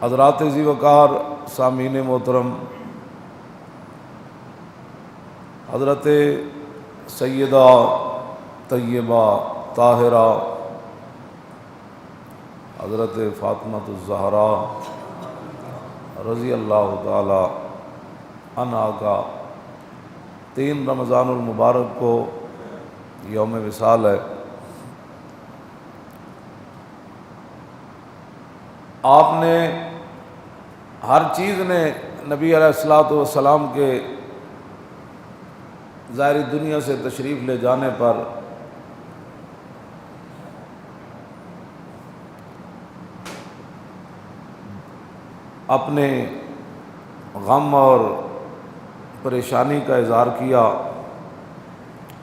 حضرات ذی وقار سامعین محترم، حضرت سیدہ طیبہ طاہرہ حضرت فاطمہ الزہرا رضی اللہ تعالی عنہا کا 3 رمضان المبارک کو یوم وصال ہے۔ آپ نے ہر چیز نے نبی علیہ الصلوۃ والسلام کے ظاہری دنیا سے تشریف لے جانے پر اپنے غم اور پریشانی کا اظہار کیا،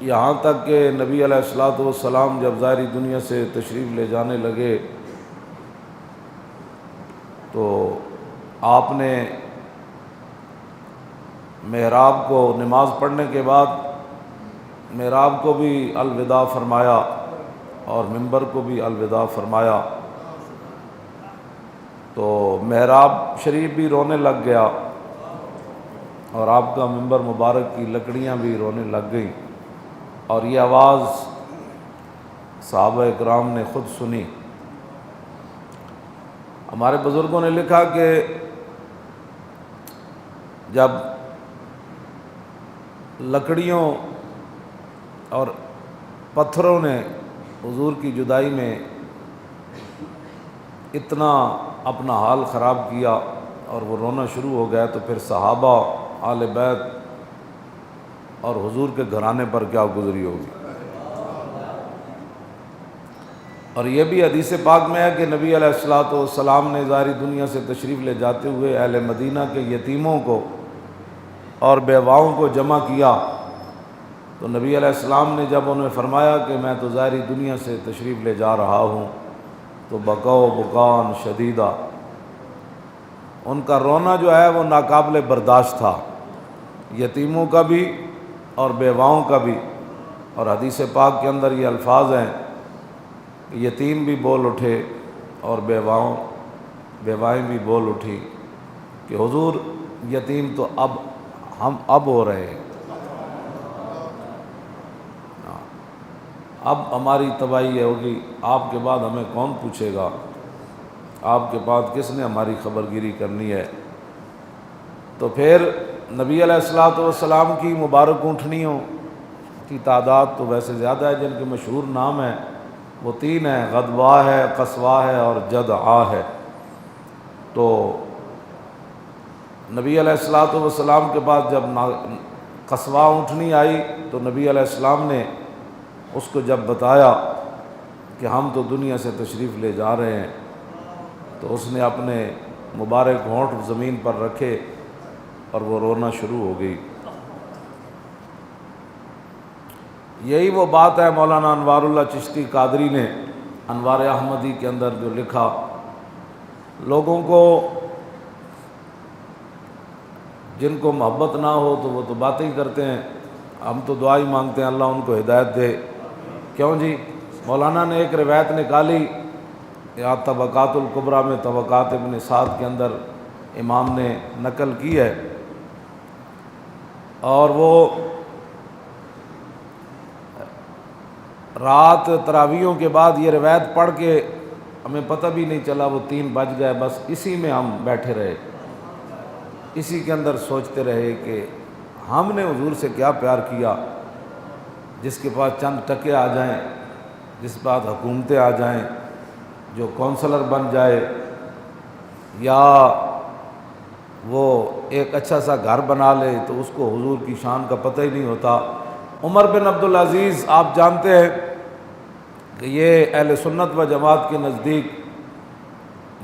یہاں تک کہ نبی علیہ الصلوۃ والسلام جب ظاہری دنیا سے تشریف لے جانے لگے تو آپ نے محراب کو نماز پڑھنے کے بعد محراب کو بھی الوداع فرمایا اور منبر کو بھی الوداع فرمایا، تو محراب شریف بھی رونے لگ گیا اور آپ کا منبر مبارک کی لکڑیاں بھی رونے لگ گئیں، اور یہ آواز صحابہ اکرام نے خود سنی۔ ہمارے بزرگوں نے لکھا کہ جب لکڑیوں اور پتھروں نے حضور کی جدائی میں اتنا اپنا حال خراب کیا اور وہ رونا شروع ہو گیا، تو پھر صحابہ، آل بیت اور حضور کے گھرانے پر کیا گزری ہوگی۔ اور یہ بھی حدیث پاک میں ہے کہ نبی علیہ الصلوۃ والسلام نے ظاہری دنیا سے تشریف لے جاتے ہوئے اہل مدینہ کے یتیموں کو اور بیواؤں کو جمع کیا، تو نبی علیہ السلام نے جب انہیں فرمایا کہ میں تو ظاہری دنیا سے تشریف لے جا رہا ہوں، تو بکاؤ بکان شدیدہ، ان کا رونا جو ہے وہ ناقابل برداشت تھا، یتیموں کا بھی اور بیواؤں کا بھی۔ اور حدیث پاک کے اندر یہ الفاظ ہیں کہ یتیم بھی بول اٹھے اور بیوائیں بھی بول اٹھی کہ حضور یتیم تو ہم ہو رہے ہیں، اب ہماری تباہی ہوگی، آپ کے بعد ہمیں کون پوچھے گا، آپ کے بعد کس نے ہماری خبر گیری کرنی ہے۔ تو پھر نبی علیہ الصلوۃ والسلام کی مبارک اونٹنیوں کی تعداد تو ویسے زیادہ ہے، جن کے مشہور نام ہیں وہ 3 ہیں، غدوہ ہے، قصوہ ہے اور جدعا ہے۔ تو نبی علیہ الصلوۃ والسلام کے بعد جب قصوہ اونٹنی آئی تو نبی علیہ السلام نے اس کو جب بتایا کہ ہم تو دنیا سے تشریف لے جا رہے ہیں، تو اس نے اپنے مبارک ہونٹ زمین پر رکھے اور وہ رونا شروع ہو گئی۔ یہی وہ بات ہے مولانا انوار اللہ چشتی قادری نے انوار احمدی کے اندر جو لکھا، لوگوں کو جن کو محبت نہ ہو تو وہ تو باتیں ہی کرتے ہیں، ہم تو دعا ہی مانگتے ہیں اللہ ان کو ہدایت دے۔ کیوں جی؟ مولانا نے ایک روایت نکالی، یا طبقات الکبریٰ میں طبقات ابن سعد کے اندر امام نے نقل کی ہے، اور وہ رات تراویحوں کے بعد یہ روایت پڑھ کے ہمیں پتہ بھی نہیں چلا، وہ 3 بج گئے، بس اسی میں ہم بیٹھے رہے، اسی کے اندر سوچتے رہے کہ ہم نے حضور سے کیا پیار کیا، جس کے پاس چند ٹکے آ جائیں، جس کے پاس حکومتیں آ جائیں، جو کونسلر بن جائے، یا وہ ایک اچھا سا گھر بنا لے، تو اس کو حضور کی شان کا پتہ ہی نہیں ہوتا۔ عمر بن عبدالعزیز آپ جانتے ہیں کہ یہ اہل سنت و جماعت کے نزدیک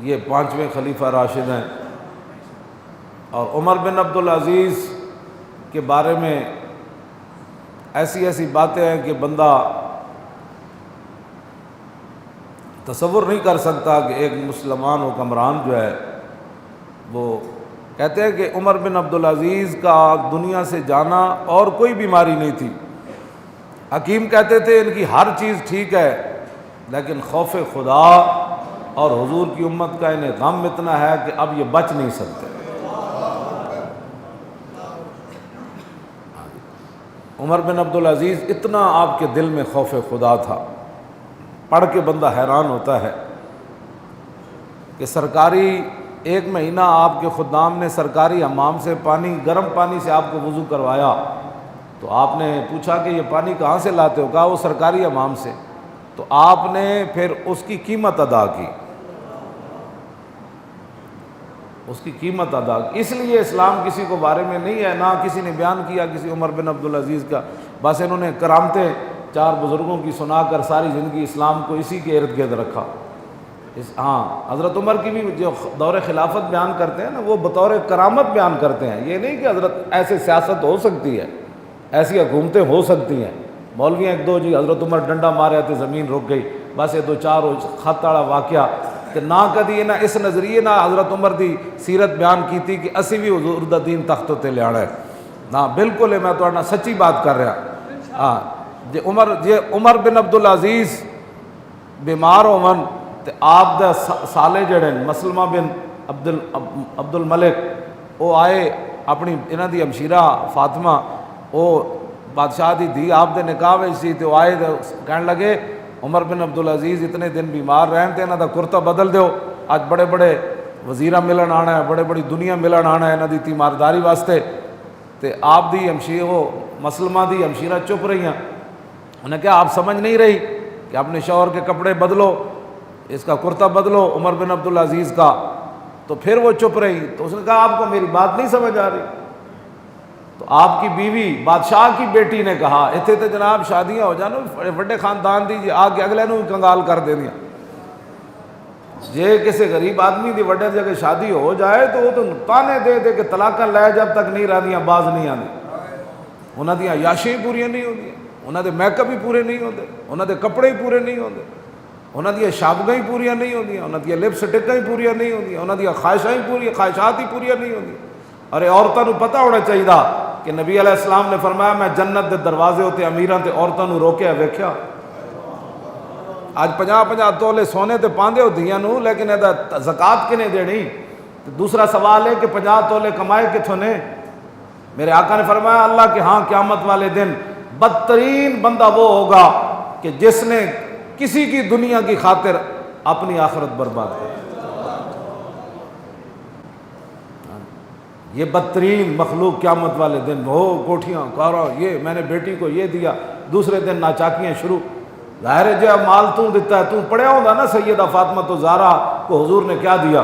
یہ 5ویں خلیفہ راشد ہیں، اور عمر بن عبدالعزیز کے بارے میں ایسی باتیں ہیں کہ بندہ تصور نہیں کر سکتا کہ ایک مسلمان حکمران جو ہے، وہ کہتے ہیں کہ عمر بن عبدالعزیز کا دنیا سے جانا اور کوئی بیماری نہیں تھی، حکیم کہتے تھے ان کی ہر چیز ٹھیک ہے، لیکن خوف خدا اور حضور کی امت کا انہیں غم اتنا ہے کہ اب یہ بچ نہیں سکتے۔ عمر بن عبدالعزیز اتنا آپ کے دل میں خوف خدا تھا، پڑھ کے بندہ حیران ہوتا ہے کہ سرکاری ایک مہینہ آپ کے خدام نے سرکاری حمام سے پانی، گرم پانی سے آپ کو وضو کروایا، تو آپ نے پوچھا کہ یہ پانی کہاں سے لاتے ہو؟ کہا وہ سرکاری حمام سے۔ تو آپ نے پھر اس کی قیمت ادا کی، اس کی قیمت ادا کی۔ اس لیے اسلام کسی کو بارے میں نہیں ہے، نہ کسی نے بیان کیا کسی عمر بن عبدالعزیز کا، بس انہوں نے کرامتیں چار بزرگوں کی سنا کر ساری زندگی اسلام کو اسی کے ارد گرد رکھا۔ ہاں، حضرت عمر کی بھی جو دور خلافت بیان کرتے ہیں نا، وہ بطور کرامت بیان کرتے ہیں، یہ نہیں کہ حضرت ایسے سیاست ہو سکتی ہے، ایسی حکومتیں ہو سکتی ہیں۔ مولوی ایک دو جی حضرت عمر ڈنڈا مارے تھے زمین رک گئی، بس یہ دو چار خط والا واقعہ، کہ نہ کدی نہ اس نظریے نہ حضرت عمر دی سیرت بیان کی تھی کہ اسی بھی حضور دا دین تخت تے لیانا ہے، نہ بالکل ہے، میں تو سچی بات کر رہا۔ ہاں جی عمر بن عبدالعزیز بیمار ہون تے آپ دا سالے جڑے مسلمہ بن عبد الملک وہ آئے، اپنی انہاں دی ہمشیرہ فاطمہ وہ بادشاہ دی دھی آپ دے نکاح وچ سی، تے وہ آئے کہنے لگے عمر بن عبدالعزیز اتنے دن بیمار رہن تے انہاں دا کرتا بدل دیو، اج بڑے بڑے وزیراں ملن آنا ہے، بڑے بڑی دنیا ملن آنا ہے انہاں دی تیمارداری واسطے۔ تے آپ دی ہمشیرہ وہ مسلمہ دی ہمشیرہ چپ رہی ہیں، انہیں کہا آپ سمجھ نہیں رہی کہ اپنے شوہر کے کپڑے بدلو، اس کا کرتا بدلو عمر بن عبدالعزیز کا، تو پھر وہ چپ رہی۔ تو اس نے کہا آپ کو میری بات نہیں سمجھ آ رہی؟ تو آپ کی بیوی بادشاہ کی بیٹی نے کہا اتنے تو جناب شادیاں ہو جانا بڑے خاندان دی جی آ کے اگلے نو کنگال کر دے دیا، جے کسی غریب آدمی دی وڈے جگہ شادی ہو جائے تو وہ تو تانے دے دے کہ طلاقاں لے جب تک نہیں رہدیاں باز نہیں آتی، انہاں دی عیاشیاں پوریاں نہیں ہوندیاں، انہاں دے میک اپ ہی پورے نہیں ہوندے، انہاں دے کپڑے ہی پورے نہیں ہوندے، انہاں دی شابگاں ہی پوریاں نہیں ہوندیاں، انہاں دی لپسٹکاں ہی پوریاں نہیں ہوندیاں، انہاں دی خواہشات ہی پوریاں نہیں ہوندیاں۔ ارے عورتوں پتہ ہونا چاہیے کہ نبی علیہ السلام نے فرمایا میں جنت دے دروازے ہوتے امیراں تے عورتوں روکیا ویکھیا۔ آج 50 تولے سونے تے پاندے ہو دھیاں نو، لیکن ادا زکوٰۃ کنے دینی؟ دوسرا سوال ہے کہ 50 تولے کمائے کتھوں نے؟ میرے آقا نے فرمایا اللہ کے ہاں قیامت والے دن بدترین بندہ وہ ہوگا کہ جس نے کسی کی دنیا کی خاطر اپنی آخرت برباد کر، یہ بدترین مخلوق قیامت والے دن ہو، کوٹھیاں کارا، یہ میں نے بیٹی کو یہ دیا، دوسرے دن ناچاکیاں شروع۔ ظاہر ہے جو مال تو دیتا ہے، تو پڑھیا ہوگا نا سیدہ فاطمہ تو زہرا کو حضور نے کیا دیا؟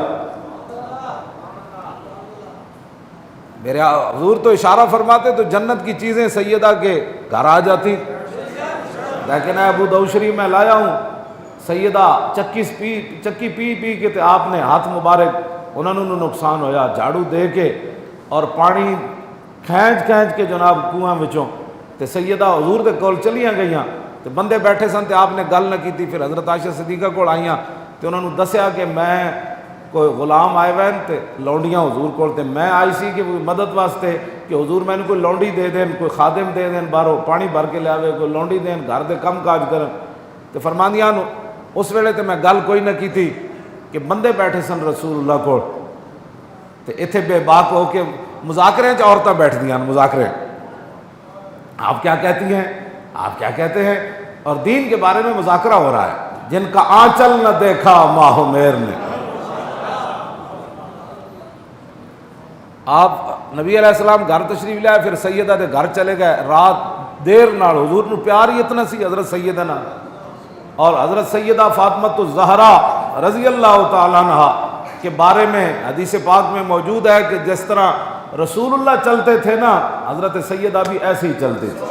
میرے حضور تو اشارہ فرماتے تو جنت کی چیزیں سیدہ کے گھر آ جاتی، لیکن ابو داؤد شریف میں لایا ہوں سیدہ چکی پی کے تے آپ نے ہاتھ مبارک انہوں نے نقصان ہویا، جھاڑو دے کے اور پانی کھینچ کے جناب کنواں وچوں تے سیدہ حضور دے کول چلیاں گئیاں، تے بندے بیٹھے سن تے آپ نے گل نہ کیتی۔ پھر حضرت عائشہ صدیقہ کول آئیاں تے انہوں نے دسیا کہ میں کوئی غلام آئے ہوئے تے لونڈیاں حضور کول تے میں آئی سی کہ مدد واسطے کہ حضور میں نے کوئی لونڈی دے دین، کوئی خادم دے دین، باہروں پانی بھر کے لے آوے، کوئی لونڈی دین، گھر دے کم کاج کرن۔ تے فرماندیاں اس ویلے تے میں گل کوئی نہ کیتی کہ بندے بیٹھے سن رسول اللہ کو تے ایتھے بے باک ہو کے مذاکرے چ عورتیں بیٹھ دیاں مذاکرے، آپ کیا کہتی ہیں، آپ کیا کہتے ہیں، اور دین کے بارے میں مذاکرہ ہو رہا ہے۔ جن کا آنچل نہ دیکھا ماہ و مہر نے، آپ نبی علیہ السلام گھر تشریف لائے، پھر سیدہ دے گھر چلے گئے، رات دیر نال حضور نو پیار ہی اتنا سی حضرت سیدہ نال، اور حضرت سیدہ فاطمہ الزہرا رضی اللہ تعالیٰ عنہ کے بارے میں حدیث پاک میں موجود ہے کہ جس طرح رسول اللہ چلتے تھے نا، حضرت سیدہ بھی ایسے ہی چلتے تھے۔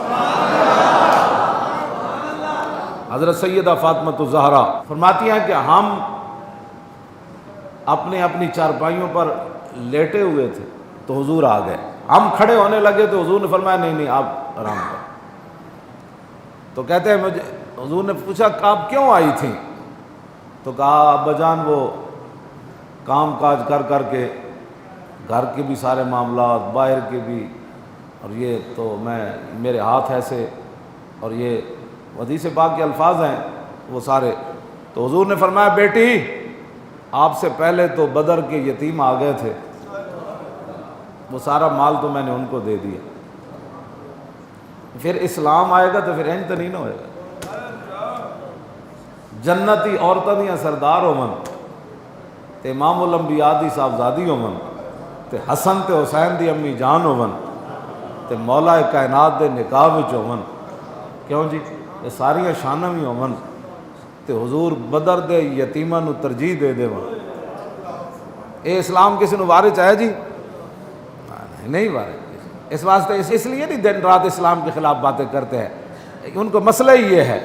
حضرت سیدہ فاطمہ الزہرا فرماتی ہیں کہ ہم اپنی چارپائیوں پر لیٹے ہوئے تھے تو حضور آ گئے، ہم کھڑے ہونے لگے تو حضور نے فرمایا نہیں آپ آرام کریں۔ تو کہتے ہیں مجھے حضور نے پوچھا کہ آپ کیوں آئی تھیں؟ تو کہا ابا جان وہ کام کاج کر کے گھر کے بھی سارے معاملات، باہر کے بھی، اور یہ تو میرے ہاتھ ایسے، اور یہ حدیث پاک کے الفاظ ہیں وہ سارے۔ تو حضور نے فرمایا بیٹی آپ سے پہلے تو بدر کے یتیم آ گئے تھے، وہ سارا مال تو میں نے ان کو دے دیا، پھر اسلام آئے گا تو پھر انج تو نہیں نہ ہوئے گا۔ جنتی عورتاں دیاں سردار ہومن تے امام الانبیاء دی صاحبزادی ہومن تے حسن تے حسین دی امی جان ہومن تے مولا کائنات دے نکاح وچ ہومن، کیوں جی یہ ساریاں شاناں بھی ہومن تے حضور بدر دے یتیماں نو ترجیح دے دیون، اے اسلام کسی نو وارث ہے جی؟ نہیں وارث۔ اس واسطے اس لیے نہیں دن رات اسلام کے خلاف باتیں کرتے ہیں، ان کو مسئلہ ہی یہ ہے۔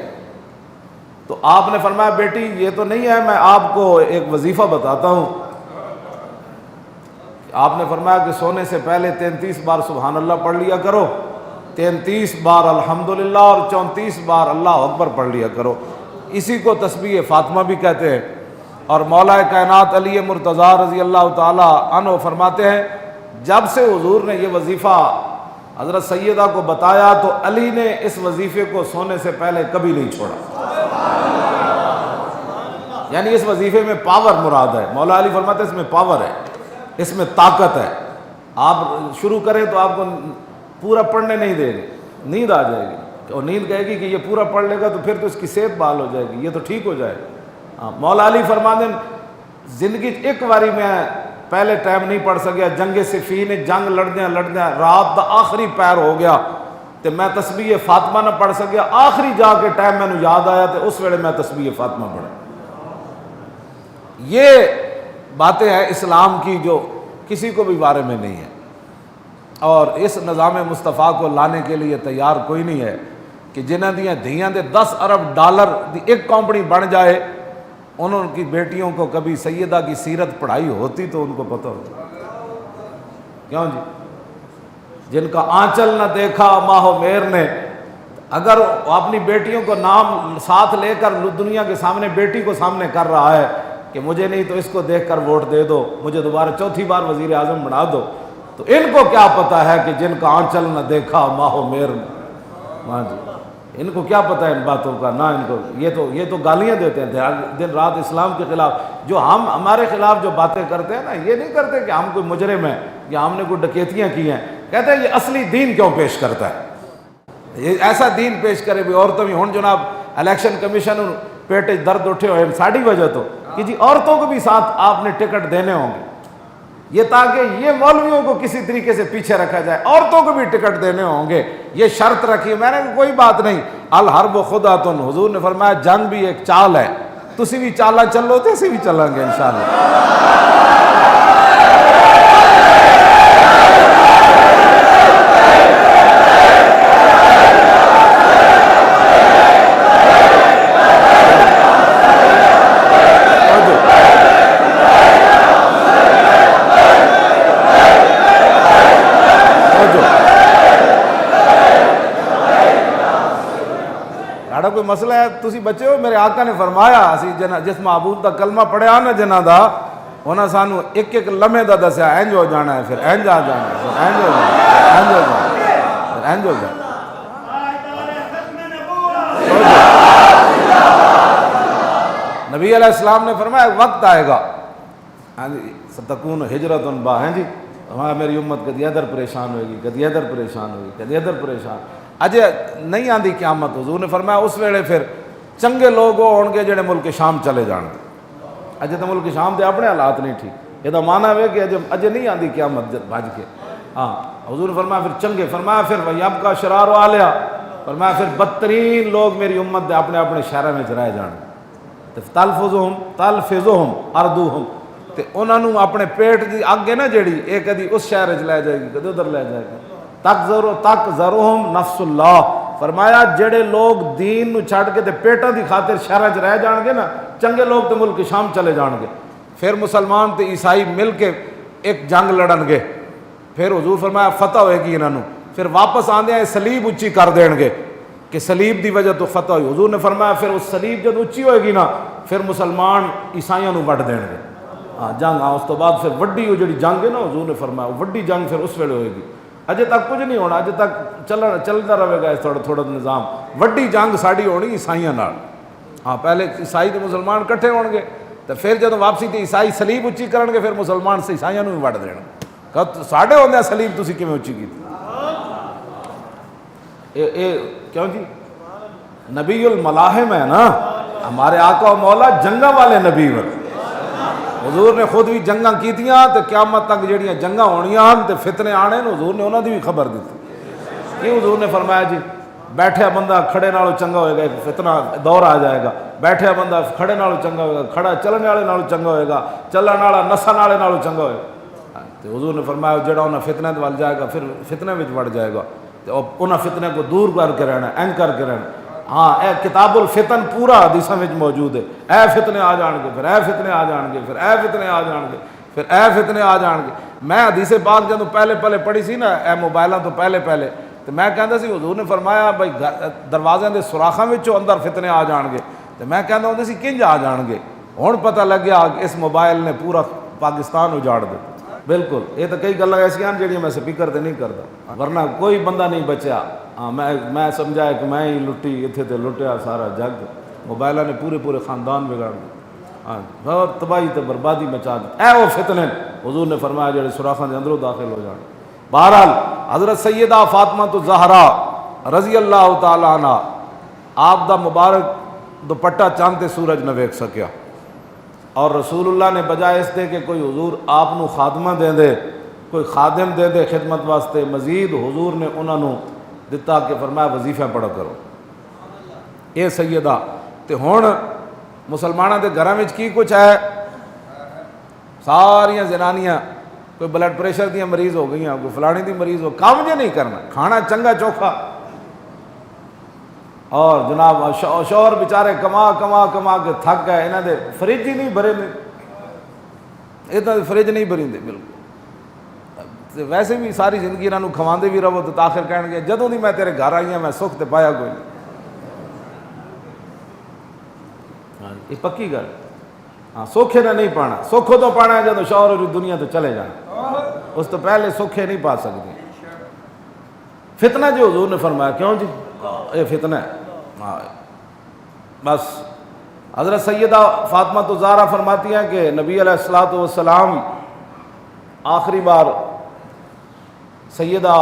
تو آپ نے فرمایا بیٹی یہ تو نہیں ہے، میں آپ کو ایک وظیفہ بتاتا ہوں۔ آپ نے فرمایا کہ سونے سے پہلے 33 بار سبحان اللہ پڑھ لیا کرو، 33 بار الحمدللہ اور 34 بار اللہ اکبر پڑھ لیا کرو، اسی کو تسبیح فاطمہ بھی کہتے ہیں۔ اور مولا کائنات علی مرتضیٰ رضی اللہ تعالی عنہ فرماتے ہیں جب سے حضور نے یہ وظیفہ حضرت سیدہ کو بتایا تو علی نے اس وظیفے کو سونے سے پہلے کبھی نہیں چھوڑا، یعنی اس وظیفے میں پاور مراد ہے۔ مولا علی فرماتے ہیں اس میں پاور ہے، اس میں طاقت ہے، آپ شروع کریں تو آپ کو پورا پڑھنے نہیں دے گے، نیند آ جائے گی، اور نیند کہے گی کہ یہ پورا پڑھ لے گا تو پھر تو اس کی صحت بحال ہو جائے گی، یہ تو ٹھیک ہو جائے گا۔ مولا علی فرماتے ہیں زندگی ایک باری میں پہلے ٹائم نہیں پڑھ سکیا، جنگ صفین جنگ لڑدیاں رات دا آخری پیر ہو گیا تو میں تسبیح فاطمہ نہ پڑھ سکیا، آخری جا کے ٹائم میں نے یاد آیا تو اس ویلے میں تسبیح فاطمہ پڑھا۔ یہ باتیں ہیں اسلام کی جو کسی کو بھی بارے میں نہیں ہے، اور اس نظام مصطفیٰ کو لانے کے لیے تیار کوئی نہیں ہے کہ جنہاں دیاں دھیاں دے 10 ارب ڈالر دی ایک کمپنی بن جائے، انہوں کی بیٹیوں کو کبھی سیدہ کی سیرت پڑھائی ہوتی تو ان کو پتہ ہوتا، کیوں جی؟ جن کا آنچل نہ دیکھا ماہ و میر نے، اگر اپنی بیٹیوں کو نام ساتھ لے کر دنیا کے سامنے بیٹی کو سامنے کر رہا ہے کہ مجھے نہیں تو اس کو دیکھ کر ووٹ دے دو، مجھے دوبارہ چوتھی بار وزیر اعظم بنا دو، تو ان کو کیا پتہ ہے کہ جن کا آنچل نہ دیکھا ماہ و میر نے، ہاں جی، ان کو کیا پتہ ہے ان باتوں کا، نہ ان کو یہ تو گالیاں دیتے ہیں دن رات اسلام کے خلاف، جو ہمارے خلاف جو باتیں کرتے ہیں نا، یہ نہیں کرتے کہ ہم کوئی مجرم ہیں یا ہم نے کوئی ڈکیتیاں کی ہیں، کہتے ہیں یہ اصلی دین کیوں پیش کرتا ہے، یہ ایسا دین پیش کرے بھی عورتوں بھی ہوں جناب الیکشن کمیشن پیٹے درد اٹھے ہوئے ساڑی وجہ تو کہ جی عورتوں کو بھی ساتھ آپ نے ٹکٹ دینے ہوں گے، یہ تاکہ یہ مولویوں کو کسی طریقے سے پیچھے رکھا جائے، عورتوں کو بھی ٹکٹ دینے ہوں گے، یہ شرط رکھی۔ میں نے کوئی بات نہیں، الحرب خدعۃ، حضور نے فرمایا جنگ بھی ایک چال ہے، تسی بھی چالا چلو تے اسی بھی چلیں گے انشاءاللہ۔ کوئی مسئلہ ہے تسی بچے ہو، میرے آقا نے فرمایا اسی جس معبود دا کلمہ پڑھیا نا جنہ دا انہاں سانو ایک ایک لمحے دا دسیا اینج ہو جانا ہے، پھر اینج آ جانا ہے، پھر اینج ہو جانا ہے، اینج ہو جانا ہے، پھر اینج ہو جانا ہے۔ نبی علیہ السلام نے فرمایا وقت آئے گا ستکون ہجرت با، ہیں جی ہمارا میری امت کدی ادھر پریشان ہوئے گی، کدی ادھر پریشان ہوئے گی، کدی ادھر پریشان، اجے نہیں آندی قیامت۔ حضور نے فرمایا اس ویلے پھر چنگے لوگ ہون گے جڑے ملک شام چلے جان گے، اجے تو ملک شام دے اپنے حالات نہیں ٹھیک، یہ تو مانا ہے کہ اجے نہیں آندی قیامت بھج کے، ہاں حضور نے فرمایا پھر چنگے، فرمایا پھر وَيَبْقَى شِرَارُ أَهْلِهَا، فرمایا پھر بدترین لوگ میری امت دے اپنے اپنے شہروں میں رہ جان گے، تلفظهم أرضهم، تے انہاں نوں اپنے پیٹ دی اگ ہے نا جیڑی اے کدی اس شہر وچ لے جائے گی، کدی ادھر لے جائے گی، تکذرهم نفس اللہ، فرمایا جڑے لوگ دین نو چھڑ کے تے پیٹاں دی خاطر شہراں وچ رہ جان گے نا، چنگے لوگ تے ملک شام چلے جان گے، پھر مسلمان تے عیسائی مل کے ایک جنگ لڑن گے، پھر حضور فرمایا فتح ہوئے گی انہاں نوں، پھر واپس آندے سلیب اچھی کر دین گے کہ سلیب دی وجہ تو فتح ہوئی۔ حضور نے فرمایا پھر اس سلیب جب اچھی ہوئے گی نا پھر مسلمان عیسائیوں نوں وڈ دین گے، جنگ اس تو بعد پھر وڈی وہ جڑی جنگ ہے نا حضور نے فرمایا وڈی جنگ پھر اس ویلے ہوئے گی، اجے تک کچھ نہیں ہونا، اجے تک چلتا رہے گا تھوڑا تھوڑا نظام، وڈی جنگ ساڑی ہونی عیسائیاں نال، ہاں پہلے عیسائی تے مسلمان کٹھے ہون گے، تو پھر جدوں واپسی تے عیسائی سلیب اچھی کرن گے پھر مسلمان سے عیسائیاں نوں وڈ دینا کہ ساڈے ہوندے سلیب تسی کیویں اچھی کیتی اے کیوں جی نبی الملاحم ہے نا ہمارے آقا و مولا جنگاں والے نبی ہیں حضور نے خود بھی جنگاں کیتیاں تے قیامت تک جڑیاں جنگاں ہونیاں ہن تے فتنے آنے حضور نے انہاں دی بھی خبر دتی کہ حضور نے فرمایا جی بیٹھیا بندہ کھڑے نالوں چنگا ہوئے گا ایک فتنہ دور آ جائے گا بیٹھیا بندہ کھڑے نالوں چنگا ہوئے گا کھڑا چلنے والے نالوں چنگا ہوئے گا چلن والا نسن والے نالوں چنگا ہوئے گا تے حضور نے فرمایا جڑا انہاں فتنے دے ول جائے گا پھر فتنے وچ وڑ جائے گا تے انہاں فتنے کو دور کر کے رہنا اینج کر کے رہنا ہاں اے کتاب الفتن پورا حدیثاں وچ موجود ہے اے فتنے آ جان گے پھر اے فتنے آ جان گے پھر اے فتنے آ جان گے پھر اے فتنے آ جان گے میں حدیث پاک جدوں پہلے پڑھی سی نا اے موبائلاں تو پہلے تو میں کہندا سی حضور نے فرمایا بھائی دروازے دے سوراخاں وچوں اندر فتنے آ جان گے تو میں کہندا ہوندا سی کنج آ جان گے ہن پتہ لگیا کہ اس موبائل نے پورا پاکستان اجاڑ دتا بالکل یہ تو کئی گلاں ایسیاں جڑیاں میں سپیکر تے نہیں کردا ورنہ کوئی بندہ نہیں بچیا ہاں میں سمجھایا کہ میں ہی لٹی اتنے تے لٹیا سارا جگ موبائلاں نے پورے خاندان بگاڑ دیا ہاں بہت تباہی تے بربادی مچا دی اے وہ فتنے حضور نے فرمایا جڑے سوراخاں دے اندروں داخل ہو جان بہرحال حضرت سیدہ فاطمہ الزہرا رضی اللہ تعالی عنہ آپ دا مبارک دوپٹہ چاند تے سورج نہ ویکھ سکیا اور رسول اللہ نے بجائے اس دے کہ کوئی حضور آپ نو خادمہ دے کوئی خادم دے خدمت واسطے مزید حضور نے انہاں نو دتا کہ فرمایا وظیفہ پڑھا کرو اے سیدہ تے ہن مسلماناں دے گھراں وچ کی کچھ ہے ساریاں زنانیاں کوئی بلڈ پریشر دیاں مریض ہو گئیاں کوئی فلانی دی مریض ہو کام جے نہیں کرنا کھانا چنگا چوکھا اور جناب شوہر بیچارے کما کے تھک گئے انہاں دے فریج ہی نہیں بھرے نے اتنا فریج نہیں بھری دے بالکل ویسے بھی ساری زندگی انہاں نوں کھواندے بھی رہو تو آخر کہن گے جدوں دی میں تیرے گھر آئی ہاں میں سکھ تے پایا کوئی نہیں یہ پکی گل ہاں سوکھے نے نہیں پانا سوکھو تو پانا ہے جدوں شوہر اور دنیا تو چلے جانا اس تو پہلے سوکھے نہیں پا سکتے فتنہ جو حضور نے فرمایا کیوں جی یہ فتنہ ہے ہاں بس حضرت سیدہ فاطمہ الزہرا فرماتی ہیں کہ نبی علیہ الصلوۃ والسلام آخری بار سیدہ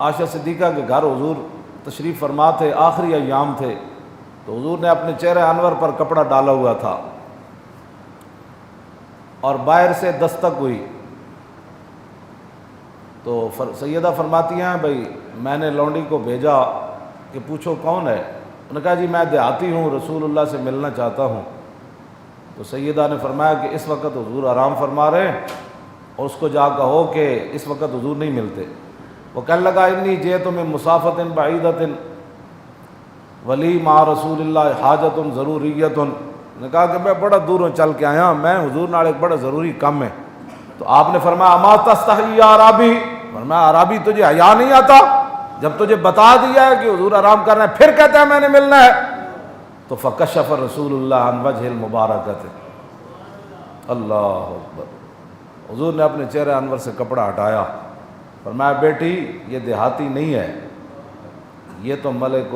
عائشہ صدیقہ کے گھر حضور تشریف فرما تھے آخری ایام تھے تو حضور نے اپنے چہرے انور پر کپڑا ڈالا ہوا تھا اور باہر سے دستک ہوئی تو سیدہ فرماتی ہیں بھائی میں نے لونڈی کو بھیجا کہ پوچھو کون ہے انہوں نے کہا جی میں دیہاتی ہوں رسول اللہ سے ملنا چاہتا ہوں تو سیدہ نے فرمایا کہ اس وقت حضور آرام فرما رہے ہیں اور اس کو جا کہو کہ اس وقت حضور نہیں ملتے وہ کہنے لگا انی جئت من مسافت بعیدۃ ولی مع رسول اللہ حاجت ضروریت نے کہا کہ میں بڑا دوروں چل کے آیا میں حضور نال ایک بڑا ضروری کام ہے تو آپ نے فرمایا اما تستحی یا عرابی فرمایا عرابی تجھے حیا نہیں آتا جب تجھے بتا دیا ہے کہ حضور آرام کرنا ہے پھر کہتا ہے میں نے ملنا ہے تو فکشف رسول اللہ عن وجہ المبارکۃ اللہ اکبر حضور نے اپنے چہرے انور سے کپڑا ہٹایا فرمایا بیٹی یہ دیہاتی نہیں ہے یہ تو ملک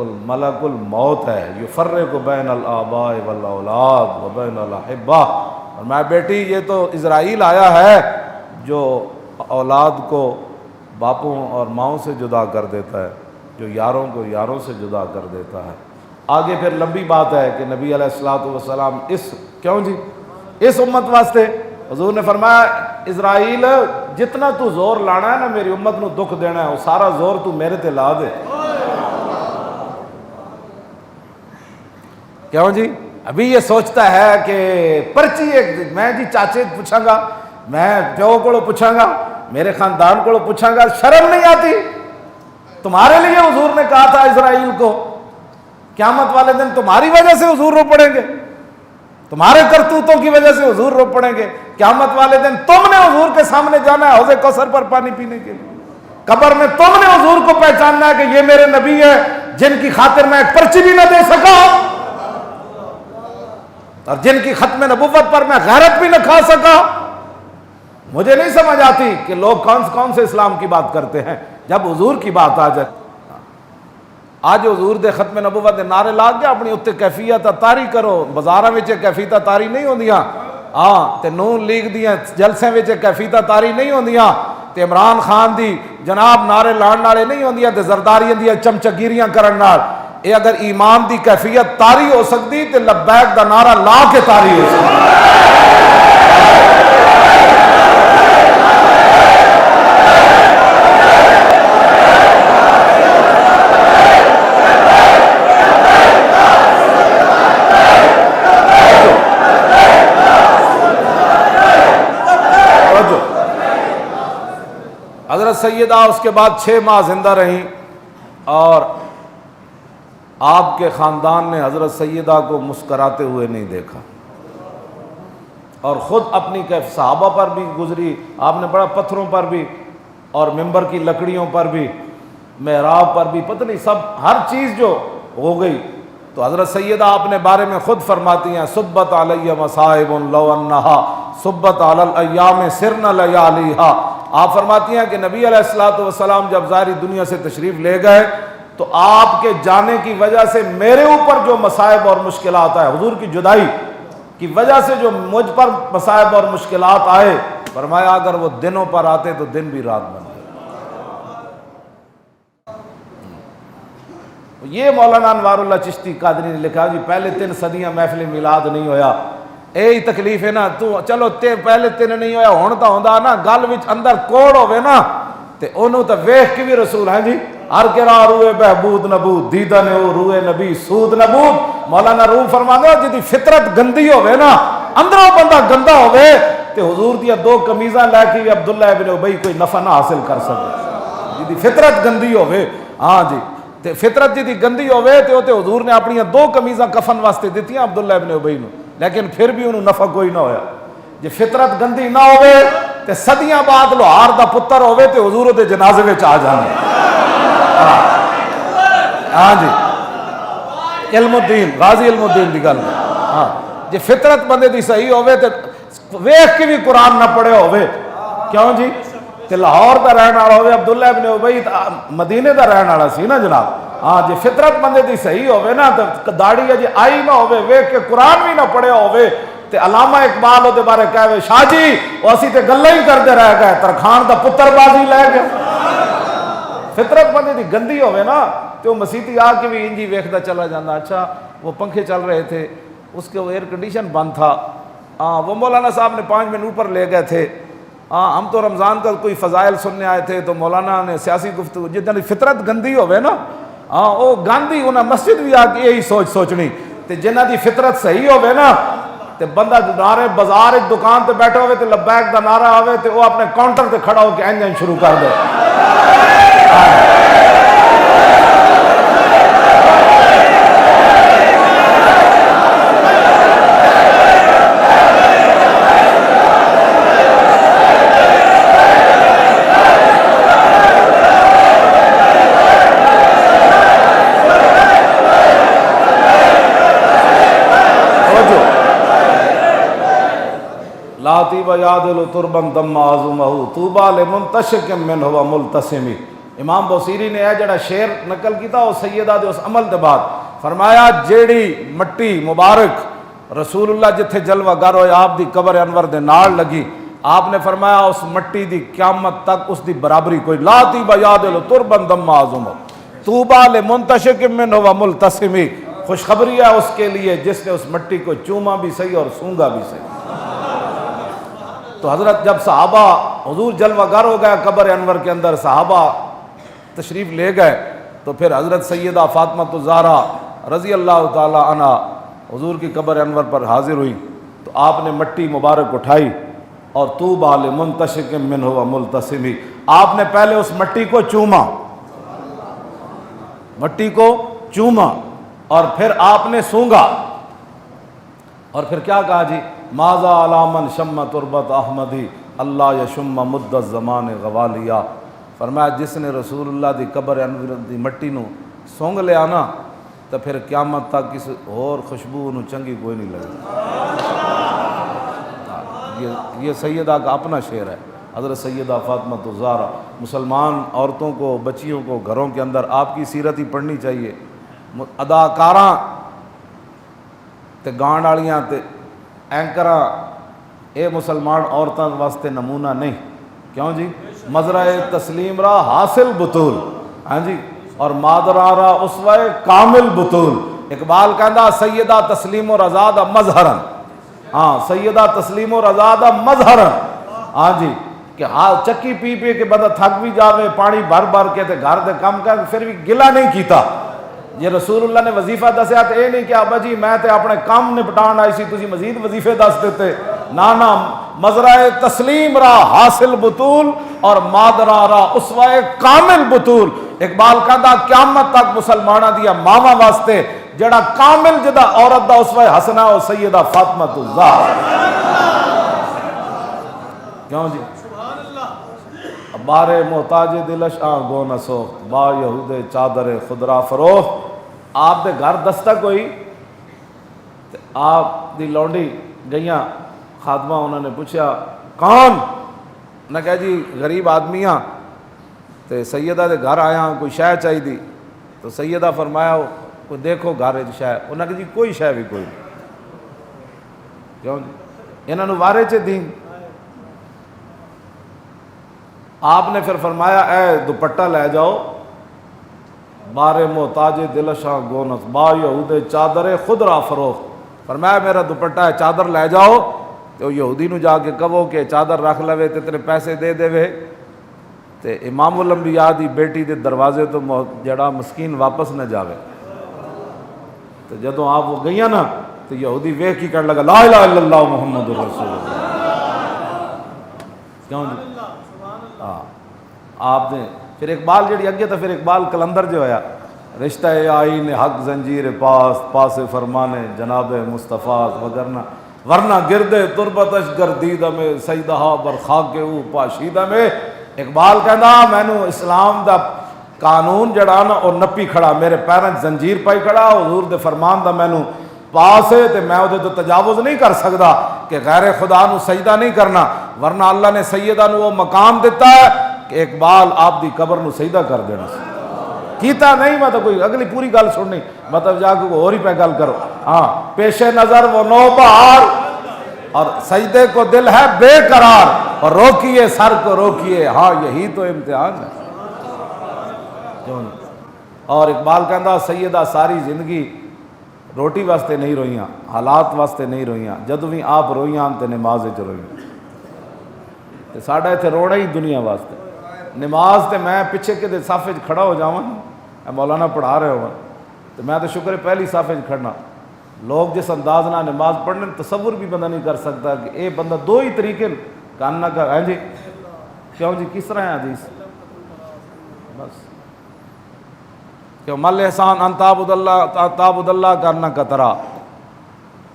الموت ہے یفرق بین الآباء والاولاد و بین الاحبہ فرمایا بیٹی یہ تو اسرائیل آیا ہے جو اولاد کو باپوں اور ماؤں سے جدا کر دیتا ہے جو یاروں کو یاروں سے جدا کر دیتا ہے آگے پھر لمبی بات ہے کہ نبی علیہ الصلوۃ والسلام کیوں جی اس امت واسطے حضور نے فرمایا اسرائیل جتنا تو زور لانا ہے نا میری امت نو دکھ دینا ہے وہ سارا زور تو میرے تے لا دے کیوں جی ابھی یہ سوچتا ہے کہ پرچی ایک میں جی چاچے پوچھاں گا میں پیو کو پوچھاں گا میرے خاندان کو پوچھاں گا شرم نہیں آتی تمہارے لیے حضور نے کہا تھا اسرائیل کو قیامت والے دن تمہاری وجہ سے حضور رو پڑیں گے تمہارے کرتوتوں کی وجہ سے حضور رو پڑیں گے قیامت والے دن تم نے حضور کے سامنے جانا ہے حوض کوثر پر پانی پینے کے لیے قبر میں تم نے حضور کو پہچاننا ہے کہ یہ میرے نبی ہے جن کی خاطر میں ایک پرچی بھی نہ دے سکا اور جن کی ختم نبوت پر میں غیرت بھی نہ کھا سکا مجھے نہیں سمجھ آتی کہ لوگ کون سے اسلام کی بات کرتے ہیں جب حضور کی بات آ جائے اج حضور دے ختم نبوت دے نعرے لا کے اپنی اتنے کیفیت طاری کرو، بازاراں وچ کیفیت طاری نہیں ہوندیاں، ہاں تے نون لیگ دیاں جلسے وچ کیفیت طاری نہیں ہوندیاں، تے عمران خان دی جناب نعرے لان والے نہیں ہوندیاں، تے زرداریاں دی چمچگیریاں کرن نال اے اگر ایمان دی کیفیت طاری ہو سکتی تے لبیک دا نعرہ لا کے طاری ہو سکتی۔ حضرت سیدہ اس کے بعد 6 ماہ زندہ رہیں اور آپ کے خاندان نے حضرت سیدہ کو مسکراتے ہوئے نہیں دیکھا، اور خود اپنی صحابہ پر بھی گزری، آپ نے بڑا پتھروں پر بھی اور ممبر کی لکڑیوں پر بھی، محراب پر بھی، پتہ نہیں سب ہر چیز جو ہو گئی۔ تو حضرت سیدہ اپنے بارے میں خود فرماتی ہیں صبت علیہ مصائب لو انہا صبت علی الایام سرن لیالیہا۔ آپ فرماتی ہیں کہ نبی علیہ الصلوۃ والسلام جب ظاہری دنیا سے تشریف لے گئے تو آپ کے جانے کی وجہ سے میرے اوپر جو مصائب اور مشکلات آئے، حضور کی جدائی کی وجہ سے جو مجھ پر مصائب اور مشکلات آئے، فرمایا اگر وہ دنوں پر آتے تو دن بھی رات بن گئے۔ یہ مولانا انوار اللہ چشتی قادری نے لکھا جی پہلے 3 صدیاں محفل میلاد نہیں ہویا، یہی تکلیف ہے نا، تو چلو پہلے 3 نہیں ہویا، ہون تا ہوندا نا گل وچ اندر کوڑ ہوے نا تے اونوں تے ویکھ کے بھی رسول ہیں جی ہر کرا روئے بہبود نبود دیدن او روئے نبی سود نبود۔ مولانا روم فرماندے جدی فطرت گندی ہوے نا اندروں بندہ گندا ہوے تے حضور دیا 2 قمیضاں لے کے عبداللہ ابن ابی کوئی نفع نہ حاصل کر سکے، جدی فطرت گندی ہوے، ہاں جی تے فطرت جدی گندی ہوے تے او تے حضور نے اپنی 2 قمیضاں کفن واسطے دتیاں عبداللہ ابن ابی نو، لیکن پھر بھی انہوں نفع کوئی نہ ہویا۔ جی فطرت گندی نہ ہوے تے صدیاں بعد لوہار دا پتر ہوے تے حضور دے جنازے وچ آ جانے۔ ہاں جی علم الدین غازی علم الدین دی گل، ہاں جی فطرت بندے دی صحیح ہوے تے ویکھ کے بھی قرآن نہ پڑھے ہوے، کیوں جی تے لاہور دا رہن والا ہوے، عبداللہ ابن ابی مدینے دا رہن والا سی نا جناب، ہاں جی فطرت بندے دی صحیح ہوے نا تے داڑھی اجے آئی نہ ہوے، ویکھ کے قرآن بھی نہ پڑھے ہوے تے علامہ اقبال دے بارے کہے شاہ جی وہ اسی تے گلاں ہی کردے رہ گئے، ترخان دا پتر بازی لے گئے۔ فطرت بندے دی گندی ہوے نا تو مسیتی آ کے بھی انجی ویکھدا چلا جاندہ، اچھا وہ پنکھے چل رہے تھے، اس کے وہ ایئر کنڈیشن بند تھا، وہ مولانا صاحب نے 5 منٹ اوپر لے گئے تھے، ہم تو رمضان کا کوئی فضائل سننے آئے تھے تو مولانا نے سیاسی گفتگو، جتنی فطرت گندی ہوے نا وہ گاندھی انہیں مسجد بھی آ کے یہی سوچنی تے جنہ دی فطرت صحیح ہوے نا تے بندہ نعرے بازار ایک دکان تے بیٹھا ہوئے تے لبیک دا نعرہ آوے تے وہ اپنے کاؤنٹر تے کھڑا ہو کے انجن شروع کر دے۔ لاتی بیادل تربن دم عظمہ طوبى لمنتشق من هو ملتسمی۔ امام بوسیری نے جڑا شعر نقل کیتا وہ سیدہ دے اس عمل دے بعد فرمایا جیڑی مٹی مبارک رسول اللہ جتھے جلوہ گر ہوئے آپ دی قبر انور دے نال لگی، آپ نے فرمایا اس مٹی دی قیامت تک اس دی برابری کوئی، لاتی بیادل تربن دم عظمہ طوبى لمنتشق من هو ملتسمی، خوشخبری ہے اس کے لیے جس نے اس مٹی کو چوما بھی صحیح اور سونگا بھی صحیح۔ تو حضرت جب صحابہ حضور جلوہ گر ہو گیا قبر انور کے اندر، صحابہ تشریف لے گئے تو پھر حضرت سیدہ فاطمہ الزہرا رضی اللہ تعالی عنہ حضور کی قبر انور پر حاضر ہوئی تو آپ نے مٹی مبارک اٹھائی اور طوبى لمنتشق من هو ملتسمی، آپ نے پہلے اس مٹی کو چوما، مٹی کو چوما اور پھر آپ نے سونگا اور پھر کیا کہا جی ماذا علی من شم تربت احمدی اللہ یشم مد الزمان غوالیا، فرمایا جس نے رسول اللہ دی قبر انور دی مٹی نو سونگ لیا نا تو پھر قیامت تک کسی اور خوشبو نو چنگی کوئی نہیں لگی۔ یہ سیدہ کا اپنا شعر ہے، حضرت سیدہ فاطمہ الزہرا، مسلمان عورتوں کو، بچیوں کو گھروں کے اندر آپ کی سیرت ہی پڑھنی چاہیے۔ اداکاراں تے گان والیاں تے اینکراں اے مسلمان عورتاں واسطے نمونہ نہیں، کیوں جی؟ مزرعہ تسلیم را حاصل بطول، ہاں جی، اور مادرا را اسوہ کامل بطول۔ اقبال کہندا سیدہ تسلیم و رضا دا مظہرن، ہاں سیدہ تسلیم و رضا دا مظہرن، ہاں جی، کہ چکی پی پی کے بندہ تھک بھی جاوے، پانی بھر بھر کے تے گھر دے کم کر پھر بھی گلہ نہیں کیتا۔ یہ رسول اللہ نے وظیفہ دسیا تو یہ نہیں کہ ابا جی میں تے اپنے کام نپٹان آئی سی تسی مزید وظیفے دس دیتے، نانا، مزرعہ تسلیم را حاصل بطول اور مادرا را اسوہ کامل بطول۔ اقبال کہندا قیامت تک مسلمانہ دیا ماما واسطے جڑا کامل جدا عورت دا اسوہ حسنہ او سیدہ فاطمہ الزہرا، کیوں جی؟ بارے محتاج دلش گو نہ سوخت، با یہود چادر خدرا فروخت۔ آپ دے گھر دستک ہوئی تے آپ دی لونڈی گئیاں خادمہ، انہوں نے پوچھا کون؟ نہ کہا جی غریب آدمیاں تے سیدہ دے گھر آیا کوئی شے چاہی دی، تو سیدہ فرمایا کوئی دیکھو گھر شے، انہوں نے کہا جی کوئی شے بھی کوئی نہیں، کیوں جی؟ انہوں نے وارے چے دین۔ آپ نے پھر فرمایا اے دوپٹہ لے جاؤ، بارے محتاج دلشاں گونس با یہود چادر خدرا فروخت، فرمایا میرا دوپٹہ ہے چادر لے جاؤ، تو یہودی نو جا کے کہو کہ چادر رکھ لوے تے تیرے پیسے دے دے وے، تے امام الانبیاء دی بیٹی دے دروازے تو جڑا مسکین واپس نہ جاوے۔ تو جدوں آپ وہ گئیاں نا تو یہودی ویکھ کی کہنے لگا لا الہ الا اللہ محمد رسول اللہ، کیوں جی؟ آپ نے پھر اقبال جڑی اگے تو پھر اقبال کلندر جو ہویا، رشتہ آئین حق زنجیر پاس پاس فرمان جناب مصطفیٰ، ورنہ گردے تربتش گردیدہ میں سیدہا برخاک او پاشیدہ میں۔ اقبال کہنا مینو اسلام دا قانون جڑا نا او نپی کھڑا، میرے پیرن زنجیر پائی کھڑا، حضور دے فرمان دا مینو پاس ہے تے میں وہ تو تجاوز نہیں کر سکتا کہ غیر خدا نو سجدہ نہیں کرنا، ورنہ اللہ نے سیدہ نو وہ مقام دیتا ہے کہ اقبال آپ دی قبر نو سجدہ کر دینا کیتا نہیں۔ میں تو کوئی اگلی پوری گل سننی، مطلب جا کے اور ہی پہ گل کرو۔ ہاں پیش نظر وہ نوبہار اور سجدے کو دل ہے بے قرار، اور روکیے سر کو روکیے، ہاں یہی تو امتحان ہے، کیوں نہیں؟ اور اقبال کہندا سیدہ ساری زندگی روٹی واسطے نہیں روئیاں، حالات واسطے نہیں روئیاں، جدوں بھی آپ روئیاں تے نماز وچ روئیاں، تے ساڈا ایتھے رونا ہی دنیا واسطے۔ نماز تے میں پیچھے کدے صف وچ کھڑا ہو جاواں، مولانا پڑھا رہے ہو تو میں تو شکر ہے پہلی صف وچ کھڑنا، لوگ جس انداز نہ نماز پڑھنے تصور بھی بندہ نہیں کر سکتا کہ اے بندہ دو ہی طریقے کاننا کا ہے جی، کیوں جی کس طرح ہے حدیث؟ بس کہ مل احسان ان تعبد اللہ کرنا کترا۔